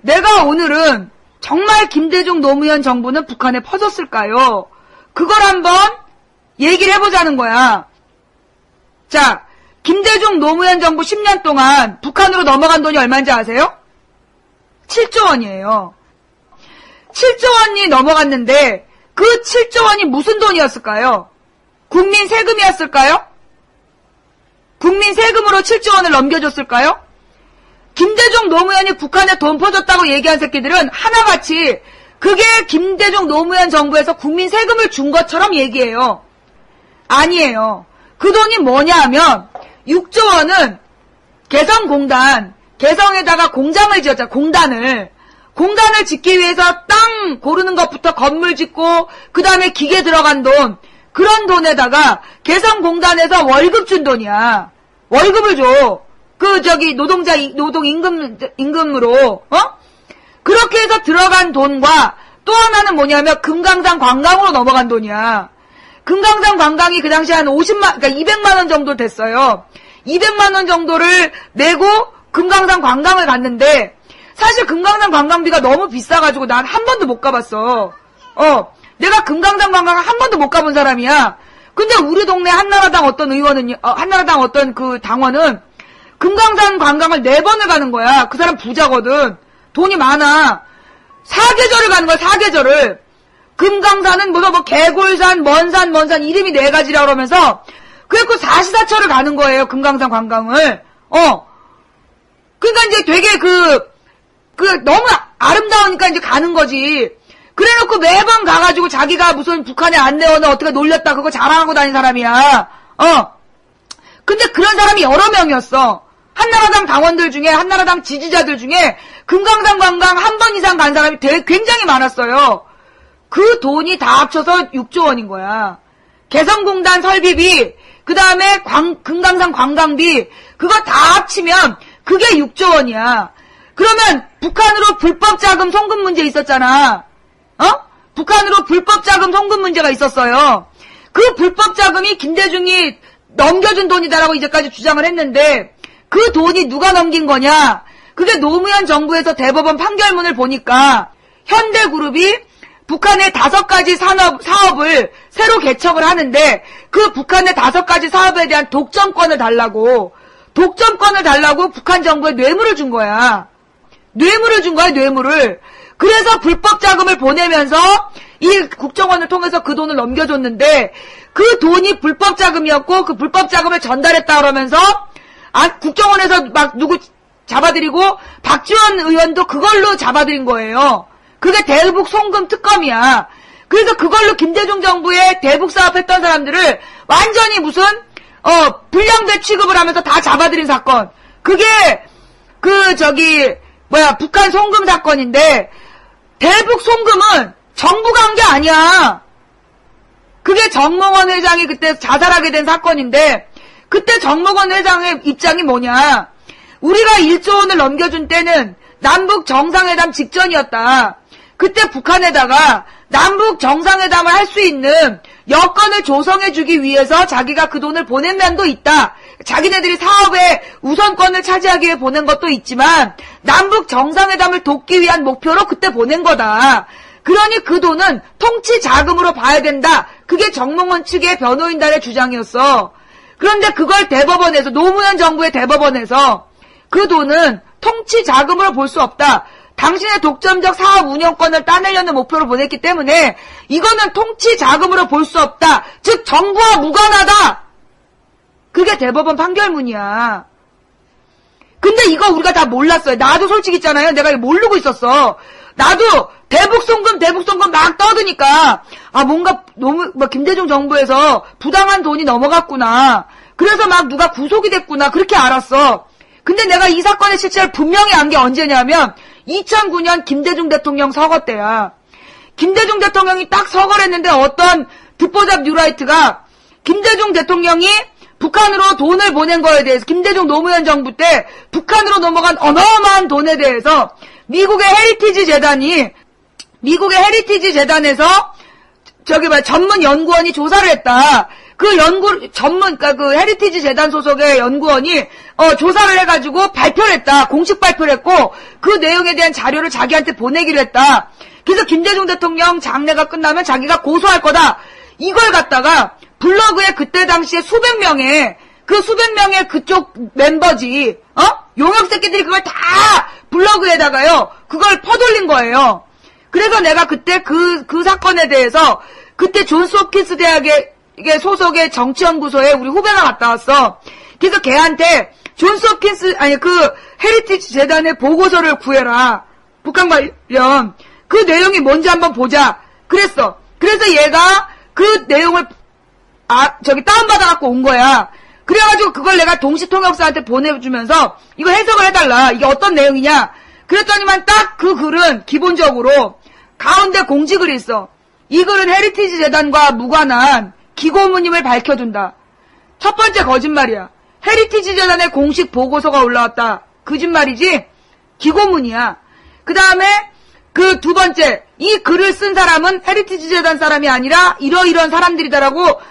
내가 오늘은 정말 김대중 노무현 정부는 북한에 퍼졌을까요? 그걸 한번 얘기를 해보자는 거야. 자, 김대중 노무현 정부 10년 동안 북한으로 넘어간 돈이 얼마인지 아세요? 7조 원이에요. 7조 원이 넘어갔는데 그 7조 원이 무슨 돈이었을까요? 국민 세금이었을까요? 국민 세금으로 7조 원을 넘겨줬을까요? 김대중 노무현이 북한에 돈 퍼줬다고 얘기한 새끼들은 하나같이 그게 김대중 노무현 정부에서 국민 세금을 준 것처럼 얘기해요. 아니에요. 그 돈이 뭐냐 하면 6조 원은 개성공단, 개성에다가 공장을 지었잖아. 공단을 짓기 위해서 땅 고르는 것부터 건물 짓고 그 다음에 기계 들어간 돈, 그런 돈에다가 개성공단에서 월급 준 돈이야. 월급을 줘. 노동 임금으로, 그렇게 해서 들어간 돈과 또 하나는 뭐냐면 금강산 관광으로 넘어간 돈이야. 금강산 관광이 그 당시에 한 그러니까 200만원 정도 됐어요. 200만원 정도를 내고 금강산 관광을 갔는데, 사실 금강산 관광비가 너무 비싸가지고 난 한 번도 못 가봤어. 내가 금강산 관광을 한 번도 못 가본 사람이야. 근데 우리 동네 한나라당 어떤 그 당원은 금강산 관광을 4번을 가는 거야. 그 사람 부자거든. 돈이 많아. 4계절을 가는 거야, 4계절을. 금강산은 뭐 개골산, 먼산 이름이 4가지라 그러면서 그래갖고 사시사철을 가는 거예요, 금강산 관광을. 그러니까 이제 되게 너무 아름다우니까 이제 가는 거지. 그래 놓고 매번 가가지고 자기가 무슨 북한에 안 내어는 어떻게 놀렸다 그거 자랑하고 다닌 사람이야. 근데 그런 사람이 여러 명이었어. 한나라당 당원들 중에, 한나라당 지지자들 중에 금강산 관광 한 번 이상 간 사람이 굉장히 많았어요. 그 돈이 다 합쳐서 6조 원인 거야. 개성공단 설비비, 그 다음에 금강산 관광비, 그거 다 합치면 그게 6조 원이야. 그러면 북한으로 불법 자금 송금 문제 있었잖아. 북한으로 불법 자금 송금 문제가 있었어요. 그 불법 자금이 김대중이 넘겨준 돈이다라고 이제까지 주장을 했는데 그 돈이 누가 넘긴 거냐? 그게 노무현 정부에서 대법원 판결문을 보니까 현대그룹이 북한의 5가지 사업을 새로 개척을 하는데 그 북한의 5가지 사업에 대한 독점권을 달라고 북한 정부에 뇌물을 준 거야. 뇌물을. 그래서 불법 자금을 보내면서 이 국정원을 통해서 그 돈을 넘겨줬는데 그 돈이 불법 자금이었고 그 불법 자금을 전달했다 그러면서 국정원에서 막 누구 잡아들이고 박지원 의원도 그걸로 잡아들인 거예요. 그게 대북 송금 특검이야. 그래서 그걸로 김대중 정부의 대북 사업했던 사람들을 완전히 무슨 불량배 취급을 하면서 다 잡아들인 사건. 그게 북한 송금 사건인데 대북 송금은 정부가 한 게 아니야. 그게 정몽원 회장이 그때 자살하게 된 사건인데 그때 정몽원 회장의 입장이 뭐냐. 우리가 1조 원을 넘겨준 때는 남북 정상회담 직전이었다. 그때 북한에다가 남북 정상회담을 할 수 있는 여건을 조성해주기 위해서 자기가 그 돈을 보낸 면도 있다. 자기네들이 사업의 우선권을 차지하기 위해 보낸 것도 있지만 남북 정상회담을 돕기 위한 목표로 그때 보낸 거다. 그러니 그 돈은 통치 자금으로 봐야 된다. 그게 정몽원 측의 변호인단의 주장이었어. 그런데 그걸 대법원에서, 노무현 정부의 대법원에서 그 돈은 통치 자금으로 볼 수 없다. 당신의 독점적 사업 운영권을 따내려는 목표로 보냈기 때문에 이거는 통치 자금으로 볼 수 없다. 즉 정부와 무관하다. 그게 대법원 판결문이야. 근데 이거 우리가 다 몰랐어요. 나도 솔직히 있잖아요. 내가 이거 모르고 있었어. 나도 대북 송금 막 떠드니까 뭔가 너무 김대중 정부에서 부당한 돈이 넘어갔구나. 그래서 막 누가 구속이 됐구나. 그렇게 알았어. 근데 내가 이 사건의 실체를 분명히 안 게 언제냐면 2009년 김대중 대통령 서거 때야. 김대중 대통령이 딱 서거를 했는데 어떤 듣보잡 뉴라이트가 김대중 대통령이 북한으로 돈을 보낸 거에 대해서 김대중 노무현 정부 때 북한으로 넘어간 어마어마한 돈에 대해서 미국의 헤리티지 재단에서 전문 연구원이 조사를 했다. 그 헤리티지 재단 소속의 연구원이 조사를 해가지고 발표를 했다. 공식 발표를 했고, 그 그 내용에 대한 자료를 자기한테 보내기로 했다. 그래서 김대중 대통령 장례가 끝나면 자기가 고소할 거다. 이걸 갖다가 블로그에 그때 당시에 수백 명의 그쪽 멤버지, 용역 새끼들이 그걸 다 블로그에다가요, 그걸 퍼돌린 거예요. 그래서 내가 그때 그 사건에 대해서, 그때 존스 홉킨스 대학의 소속의 정치연구소에 우리 후배가 갔다 왔어. 그래서 걔한테 존스 홉킨스, 헤리티지 재단의 보고서를 구해라. 북한 관련. 그 내용이 뭔지 한번 보자. 그랬어. 그래서 얘가 그 내용을, 다운받아갖고 온 거야. 그래가지고 그걸 내가 동시통역사한테 보내주면서 이거 해석을 해달라. 이게 어떤 내용이냐. 그랬더니만 딱 그 글은 기본적으로 가운데 공지글이 있어. 이 글은 헤리티지 재단과 무관한 기고문임을 밝혀둔다. 첫 번째 거짓말이야. 헤리티지 재단의 공식 보고서가 올라왔다. 거짓말이지? 기고문이야. 그 다음에 그 두 번째, 이 글을 쓴 사람은 헤리티지 재단 사람이 아니라 이러이러한 사람들이다라고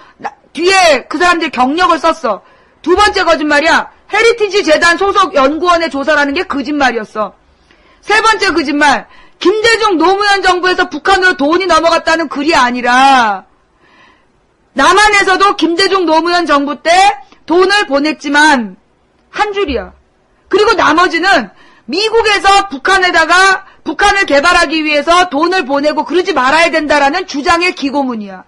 뒤에 그 사람들 경력을 썼어. 두 번째 거짓말이야. 헤리티지 재단 소속 연구원의 조사라는 게 거짓말이었어. 세 번째 거짓말. 김대중 노무현 정부에서 북한으로 돈이 넘어갔다는 글이 아니라 남한에서도 김대중 노무현 정부 때 돈을 보냈지만 한 줄이야. 그리고 나머지는 미국에서 북한을 개발하기 위해서 돈을 보내고 그러지 말아야 된다라는 주장의 기고문이야.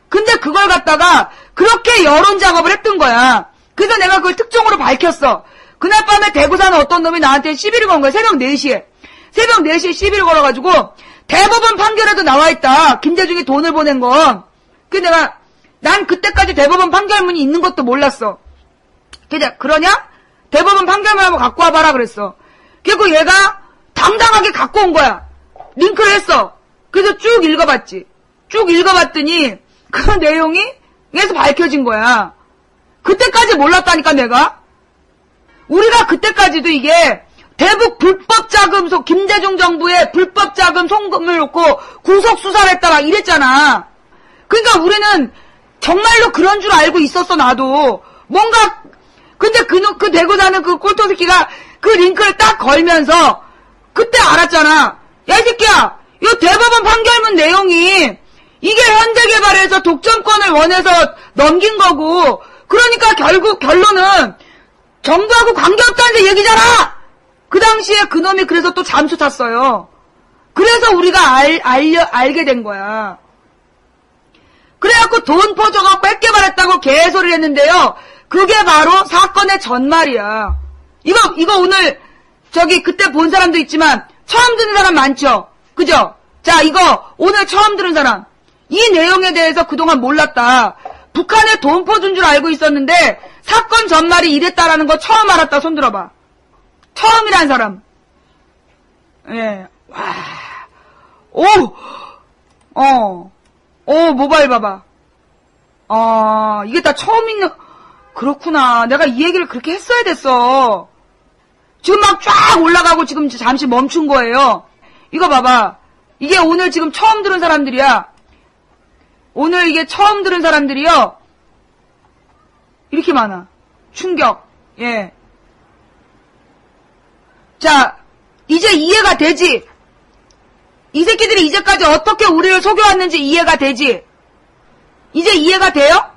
근데 그걸 갖다가 그렇게 여론 작업을 했던 거야. 그래서 내가 그걸 특종으로 밝혔어. 그날 밤에 대구 사는 어떤 놈이 나한테 시비를 건 거야. 새벽 4시에 시비를 걸어가지고 대법원 판결에도 나와있다. 김대중이 돈을 보낸 건. 그래서 난 그때까지 대법원 판결문이 있는 것도 몰랐어. 그러냐? 대법원 판결문 한번 갖고 와봐라 그랬어. 그리고 얘가 당당하게 갖고 온 거야. 링크를 했어. 그래서 쭉 읽어봤지. 쭉 읽어봤더니 그 내용이 여기서 밝혀진 거야. 그때까지 몰랐다니까 내가. 우리가 그때까지도 이게 대북 불법 자금 김대중 정부의 불법 자금 송금을 놓고 구속 수사를 했다 막 이랬잖아. 그러니까 우리는 정말로 그런 줄 알고 있었어. 나도 뭔가. 근데 그 대구 사는 그 꼴통 새끼가 그 링크를 딱 걸면서 그때 알았잖아. 야, 이 새끼야, 이 대법원 판결문 내용이 이게 현대개발에서 독점권을 원해서 넘긴 거고, 그러니까 결국 결론은 정부하고 관계없다는 얘기잖아. 그 당시에 그놈이 그래서 또 잠수 탔어요. 그래서 우리가 알게 된 거야. 그래갖고 돈 퍼줘갖고 뺏개발했다고 개소리를 했는데요. 그게 바로 사건의 전말이야. 이거 오늘 그때 본 사람도 있지만 처음 듣는 사람 많죠? 그죠? 자, 이거 오늘 처음 들은 사람. 이 내용에 대해서 그동안 몰랐다. 북한에 돈 퍼준 줄 알고 있었는데 사건 전말이 이랬다라는 거 처음 알았다. 손 들어봐. 처음이란 사람. 예. 와. 모바일 봐봐. 이게 다 처음 있는, 그렇구나. 내가 이 얘기를 그렇게 했어야 됐어. 지금 막 쫙 올라가고 지금 잠시 멈춘 거예요. 이거 봐봐. 이게 오늘 지금 처음 들은 사람들이야. 오늘 이게 처음 들은 사람들이요. 이렇게 많아. 충격. 예. 자, 이제 이해가 되지? 이 새끼들이 이제까지 어떻게 우리를 속여왔는지 이해가 되지? 이제 이해가 돼요?